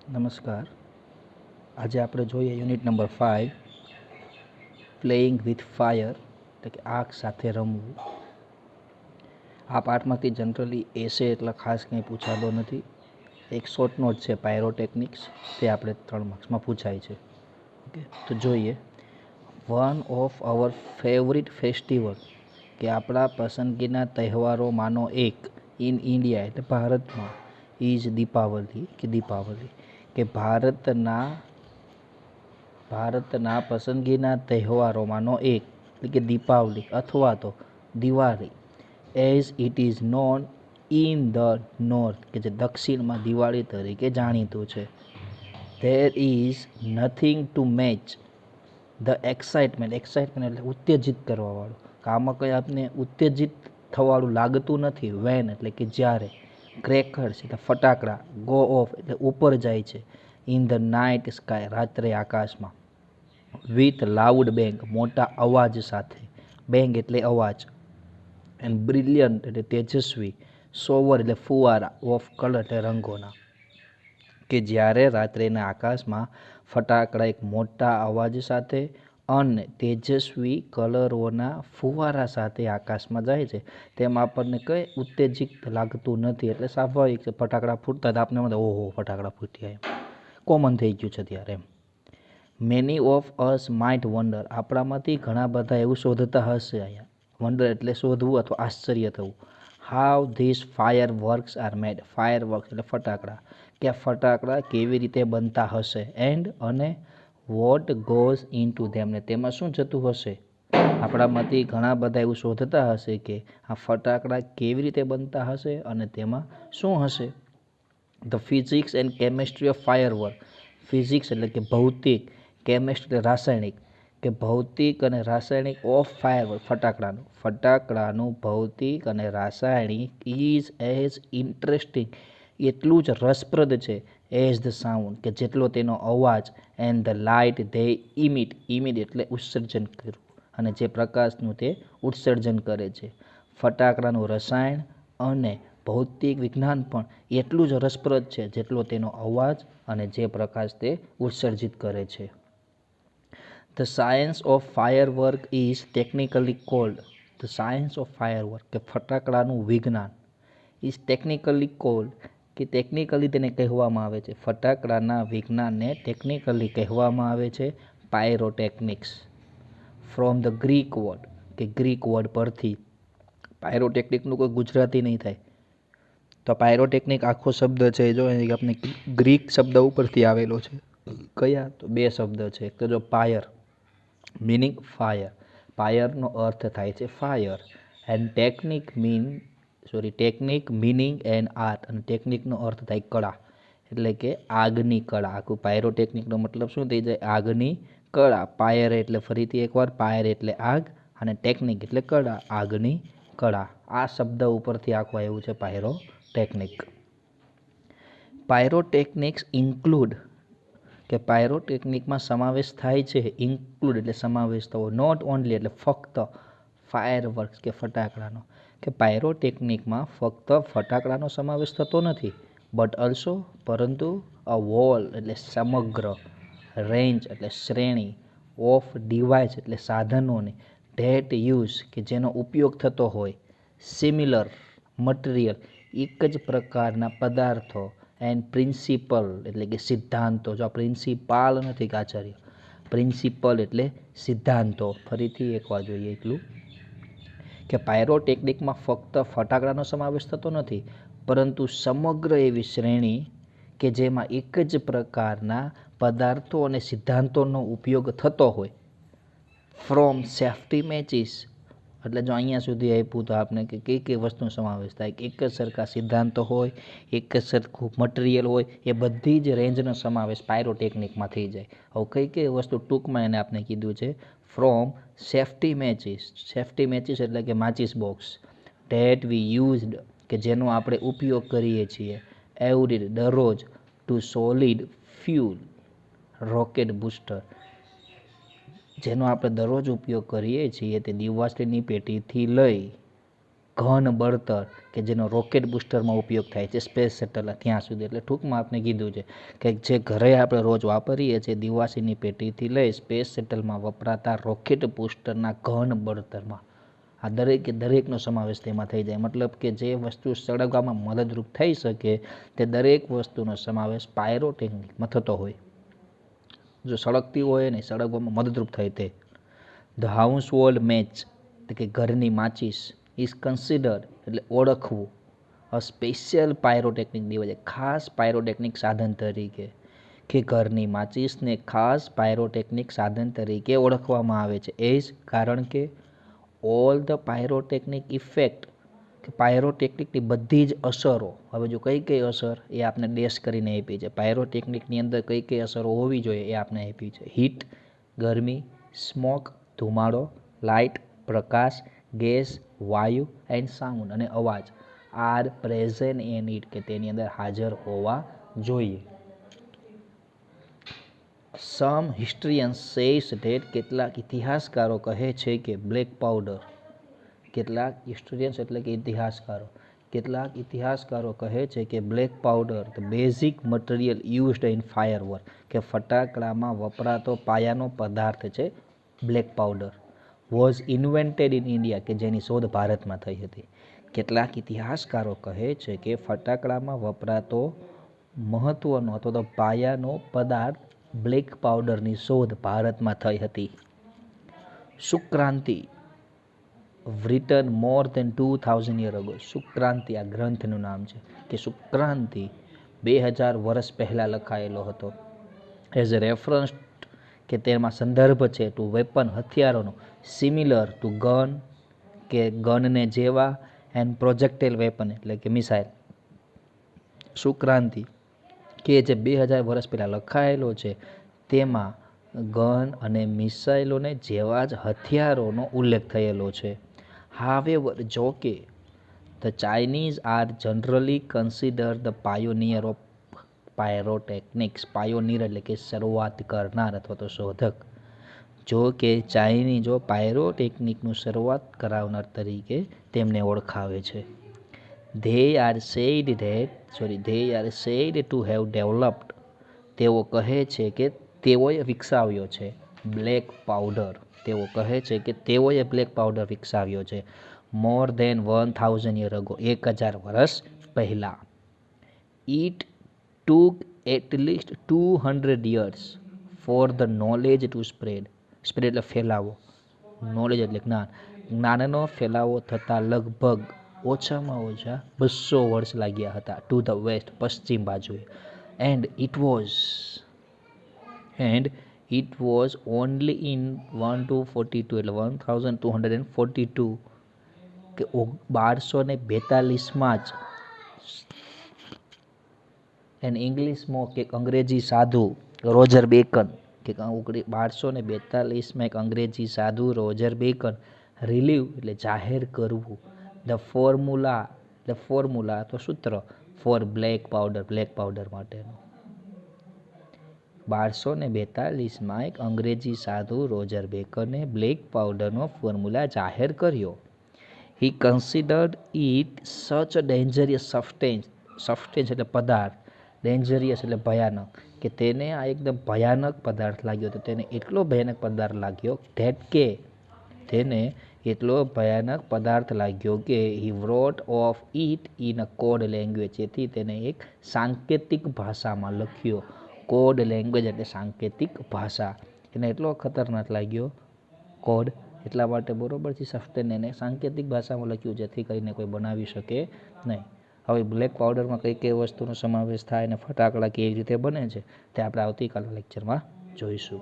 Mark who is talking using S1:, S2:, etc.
S1: નમસ્કાર. આજે આપણે જોઈએ unit number 5 playing with fire, એટલે કે આગ સાથે રમવું. આ પાઠમાંથી જનરલી એસે એટલા ખાસ કંઈ પૂછાતો નથી. એક શોર્ટ નોટ છે પાયરોટેકનિક્સ, તે આપણે 3 માર્ક્સમાં પૂછાય છે. ઓકે, તો જોઈએ. One of our favourite festival, કે આપણા પસંદગીના તહેવારોમાંનો એક ઇન ઇન્ડિયા, એટલે ભારતમાં, ઇઝ દીપાવલી, કે ભારતના પસંદગીના તહેવારોમાંનો એક, એટલે કે દીપાવલી અથવા તો Diwali, as it is known in the north, કે જે દક્ષિણમાં દિવાળી તરીકે જાણીતું છે. There is nothing to match the excitement એટલે ઉત્તેજિત કરવાવાળું. આમાં કંઈ આપને ઉત્તેજિત થવાળું લાગતું નથી. વેન એટલે કે જ્યારે, ક્રેકર્સ એટલે ફટાકડા, ગો ઓફ એટલે ઉપર જાય છે, ઇન ધ નાઇટ સ્કાય રાત્રે આકાશમાં, વિથ લાઉડ બેંગ મોટા અવાજ સાથે, બેંગ એટલે અવાજ, એન્ડ બ્રિલિયન્ટ એટલે તેજસ્વી, સોવર એટલે ફુવારા, ઓફ કલર એટલે રંગોના, કે જ્યારે રાત્રેના આકાશમાં ફટાકડા એક મોટા અવાજ સાથે અને તેજસ્વી કલરોના ફુવારા સાથે આકાશમાં જાય છે, તેમાં આપણને કંઈ ઉત્તેજિત લાગતું નથી. એટલે સ્વાભાવિક છે, ફટાકડા ફૂટતા હતા આપણે એમ ઓહો ફટાકડા ફૂટ્યા, એમ કોમન થઈ ગયું છે ત્યારે. As many of us might wonder, આપણામાંથી ઘણા બધા એવું શોધતા હશે. અહીંયા વન્ડર એટલે શોધવું અથવા આશ્ચર્ય થવું. How this fire works are made, fire works એટલે ફટાકડા, કે ફટાકડા કેવી રીતે બનતા હશે, એન્ડ અને what goes into them, ને તેમાં શું જતું હશે. આપણામાંથી ઘણા બધા એવું શોધતા હશે કે આ ફટાકડા કેવી રીતે બનતા હશે અને તેમાં શું હશે. The physics and chemistry of fire work, physics એટલે કે ભૌતિક, કેમેસ્ટ્રી એટલે રાસાયણિક, કે ભૌતિક અને રાસાયણિક ઓફ ફાયર ફટાકડાનું ભૌતિક અને રાસાયણિક ઇઝ એઝ ઇન્ટરેસ્ટિંગ, એટલું જ રસપ્રદ છે, એઝ ધ સાઉન્ડ, કે જેટલો તેનો અવાજ, એન્ડ ધ લાઇટ ધે ઇમિટ એટલે ઉત્સર્જન કરવું, અને જે પ્રકાશનું તે ઉત્સર્જન કરે છે. ફટાકડાનું રસાયણ અને ભૌતિક વિજ્ઞાન પણ એટલું જ રસપ્રદ છે જેટલો તેનો અવાજ અને જે પ્રકાશ તે ઉત્સર્જિત કરે છે. The science of fire work is technically cold, the science of fire work, કે ફટાકડાનું વિજ્ઞાન, ઇઝ ટેકનિકલી કોલ્ડ, કે ટેકનિકલી તેને કહેવામાં આવે છે, ફટાકડાના વિજ્ઞાનને ટેકનિકલી કહેવામાં આવે છે, pyrotechnics. From the Greek word, કે ગ્રીક વર્ડ પરથી. પાયરોટેકનિકનું કોઈ ગુજરાતી નહીં થાય. તો પાયરોટેકનિક આખો શબ્દ છે જો આપણે ગ્રીક શબ્દ ઉપરથી આવેલો છે. કયા? તો 2 શબ્દ છે. એક તો જો પાયર મિનિંગ ફાયર, પાયરનો અર્થ થાય છે fire, and technique meaning and art, અને ટેકનિકનો અર્થ થાય કળા, એટલે કે આગની કળા. આખું પાયરોટેકનિકનો મતલબ શું થઈ જાય? આગની કળા. પાયર એટલે ફરીથી એકવાર પાયર એટલે આગ, અને ટેકનિક એટલે કળા, આગની કળા. આ શબ્દ ઉપરથી આખું આવ્યું છે પાયરોટેકનિક. પાયરોટેકનિક્સ ઇન્ક્લુડ, કે પાયરોટેકનિકમાં સમાવેશ થાય છે, ઇન્ક્લુડ એટલે સમાવેશ થવો, નોટ ઓનલી એટલે ફક્ત, ફાયર વર્ક્સ કે ફટાકડાનો, કે પાયરોટેકનિકમાં ફક્ત ફટાકડાનો સમાવેશ થતો નથી, બટ અલ્સો પરંતુ, અ વોલ એટલે સમગ્ર, રેન્જ એટલે શ્રેણી, ઓફ ડિવાઇસ એટલે સાધનોની, ધેટ યુઝ કે જેનો ઉપયોગ થતો હોય, સિમિલર મટીરિયલ એક જ પ્રકારના પદાર્થો, એન્ડ પ્રિન્સિપલ એટલે કે સિદ્ધાંતો. જો આ પ્રિન્સિપાલ નથી આચાર્ય, પ્રિન્સિપલ એટલે સિદ્ધાંતો. ફરીથી એકવાર જોઈએ એટલું, કે પાયરોટેકનિકમાં ફક્ત ફટાકડાનો સમાવેશ થતો નથી, પરંતુ સમગ્ર એવી શ્રેણી કે જેમાં એક જ પ્રકારના પદાર્થો અને સિદ્ધાંતોનો ઉપયોગ થતો હોય. ફ્રોમ સેફ્ટી મેચિસ, એટલે જો અહીંયા સુધી આપ્યું તો આપણે કે કઈ વસ્તુનો સમાવેશ થાય, એક જ સરખા સિદ્ધાંતો હોય, એક જ સરખું મટીરિયલ હોય, એ બધી જ રેન્જનો સમાવેશ પાયરોટેકનિકમાં થઈ જાય. હવે કઈ વસ્તુ ટૂંકમાં એને આપણે કીધું છે, ફ્રોમ સેફ્ટી મેચિસ એટલે કે માચિસ બોક્સ, ધેટ વી યુઝડ કે જેનો આપણે ઉપયોગ કરીએ છીએ એવરી દરરોજ, to solid fuel rocket booster, જેનો આપણે દરરોજ ઉપયોગ કરીએ છીએ તે દિવાસળીની પેટીથી લઈ ઘન બળતર કે જેનો રોકેટ બુસ્ટરમાં ઉપયોગ થાય છે સ્પેસ શટલ ત્યાં સુધી. એટલે ટૂંકમાં આપણે કીધું છે કે જે ઘરે આપણે રોજ વાપરીએ છીએ દિવાસીની પેટીથી લઈ સ્પેસ શટલમાં વપરાતા રોકેટ બુસ્ટરના ઘન બળતરમાં આ દરેકનો સમાવેશ તેમાં થઈ જાય. મતલબ કે જે વસ્તુ સળગવામાં મદદરૂપ થઈ શકે તે દરેક વસ્તુનો સમાવેશ પાયરોટેકનિકમાં થતો હોય. જો સળગતી હોય ને સળગવામાં મદદરૂપ થાય તે. ધ હાઉસહોલ્ડ મેચ એટલે કે ઘરની માચીસ ઇઝ કન્સિડર્ડ એટલે ઓળખવું અ સ્પેશિયલ પાયરોટેકનિક ડિવાઇસ ખાસ પાયરોટેકનિક સાધન તરીકે, કે ઘરની માચીસને ખાસ પાયરોટેકનિક સાધન તરીકે ઓળખવામાં આવે છે. એઝ કારણ કે ઓલ ધ પાયરોટેકનિક ઇફેક્ટ કે પાયરોટેકનિકની બધી જ અસરો, હવે જો કઈ અસર એ આપણે ડેશ કરીને આપી છે. પાયરોટેકનિકની અંદર કઈ અસરો હોવી જોઈએ એ આપણે આપી છે. હીટ ગરમી, સ્મોક ધુમાડો, લાઇટ પ્રકાશ, ગેસ વાયુ એન્ડ સાઉન્ડ અને અવાજ આર પ્રેઝન્ટ ઇન ઇટ કે તેની અંદર હાજર હોવા જોઈએ. સમ હિસ્ટ્રિયન્સ સેઝ ધેટ કેટલાક ઇતિહાસકારો કહે છે કે બ્લેક પાવડર, કેટલાક હિસ્ટ્રિયન્સ એટલે કે ઇતિહાસકારો, કેટલાક ઇતિહાસકારો કહે છે કે black powder the basic material used in firework કે ફટાકડામાં વપરાતો પાયાનો પદાર્થ છે black powder was invented in India કે જેની શોધ ભારતમાં થઈ હતી. કેટલાક ઇતિહાસકારો કહે છે કે ફટાકડામાં વપરાતો મહત્વનો અથવા તો પાયાનો પદાર્થ બ્લેક પાવડરની શોધ ભારતમાં થઈ હતી. Sukranti written more than 2000 years ago. Sukranti આ ગ્રંથનું નામ છે કે સુક્રાંતિ 2000 વર્ષ પહેલાં લખાયેલો હતો. એઝ અ રેફરન્સ કે તેમાં સંદર્ભ છે ટુ વેપન હથિયારોનો, સિમિલર ટુ ગન કે ગનને જેવા, એન્ડ પ્રોજેક્ટેલ વેપન એટલે કે મિસાઇલ. સુક્રાંતિ કે જે 2000 વર્ષ પહેલાં લખાયેલો છે તેમાં ગન અને મિસાઇલોને જેવા જ હથિયારોનો ઉલ્લેખ થયેલો છે. હાવેવર જો કે the Chinese are generally consider the pioneer of pyrotechnics. Pioneer એટલે કે શરૂઆત કરનાર અથવા તો શોધક. જો કે ચાઇનીઝો પાયરોટેકનિકનું શરૂઆત કરાવનાર તરીકે તેમને ઓળખાવે છે. they are said to have developed. તેઓ કહે છે કે તેઓએ વિકસાવ્યો છે બ્લેક પાવડર. તેઓ કહે છે કે તેઓએ બ્લેક પાવડર વિકસાવ્યો છે મોર દેન 1000 years ago 1000 વર્ષ પહેલાં. It took at least 200 years for the knowledge to spread. Spread એટલે ફેલાવો, નોલેજ એટલે જ્ઞાન. જ્ઞાનનો ફેલાવો થતાં લગભગ ઓછામાં ઓછા 200 વર્ષ લાગ્યા હતા ટુ ધ વેસ્ટ પશ્ચિમ બાજુએ. And it was only in 1242 એટલે 1242 કે 1242માં જ એન ઇંગ્લિશમાં કે અંગ્રેજી સાધુ રોજર બેકન કે 1242માં એક અંગ્રેજી સાધુ રોજર બેકન રિલીવ એટલે જાહેર કરવું ધ ફોર્મ્યુલા તો સૂત્ર ફોર બ્લેક પાવડર માટેનું. 1242માં એક અંગ્રેજી સાધુ રોજર બેકને બ્લેક પાવડરનો ફોર્મ્યુલા જાહેર કર્યો. હી કન્સિડર્ડ ઇટ સચ અ ડેન્જરિયસ સબસ્ટેન્સ એટલે પદાર્થ, ડેન્જરિયસ એટલે ભયાનક, કે તેને આ એકદમ ભયાનક પદાર્થ લાગ્યો તો તેને એટલો ભયાનક પદાર્થ લાગ્યો કે હી wrote of it in a code language. જેથી તેને એક સાંકેતિક ભાષામાં લખ્યો. કોડ લેંગ્વેજ એટલે સાંકેતિક ભાષા. એને એટલો ખતરનાક લાગ્યો કોડ એટલા માટે બરોબર છે સસ્ટેન એને સાંકેતિક ભાષામાં લખ્યું જેથી કરીને કોઈ બનાવી શકે નહીં. હવે બ્લેક પાવડરમાં કઈ વસ્તુનો સમાવેશ થાય અને ફટાકડા કેવી રીતે બને છે તે આપણે આવતીકાલના લેક્ચરમાં જોઈશું.